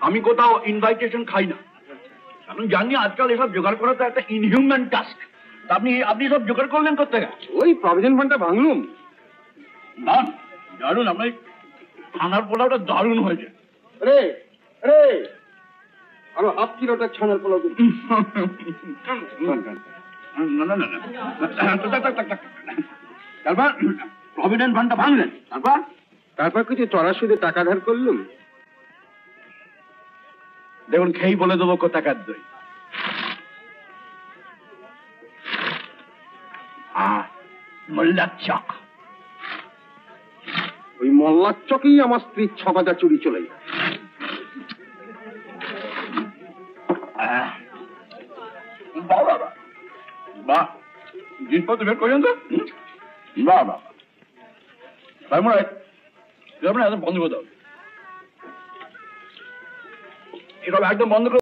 আমি কোথাও ইনভাইটেশন খাই না, কারণ জানি আজকাল এসব জোগাড় করা তো একটা ইনহিউম্যান টাস্ক। আপনি আপনি সব জোগাড় করলেন কোথেকে? ওই প্রভিডেন্ট ফান্ডটা ভাঙলুম। না দারুণ, আপনি ছানার পোলাওটা দারুণ হয়েছে। রে রে আরো হাফ কিলোটা ছানার পোলাও দিন। না না না না, তারপর প্রভিডেন্ট ফান্ডটা ভাঙলেন, তারপর কিছু চড়া সুদে টাকা ধার করলুম। দেখুন খেয়েই বলে দেবো কোথাকার দই। মোল্লার চক। ওই মোল্লার চকেই আমার স্ত্রীর 6 গাদা চুরি চলে যায়। বাহ বাবা, বাহ, জিনিসপত্র বের করেন তো। বাহ বাহ, তাই মনে হয় বন্ধ করে দাও, এসব একদম বন্ধ করে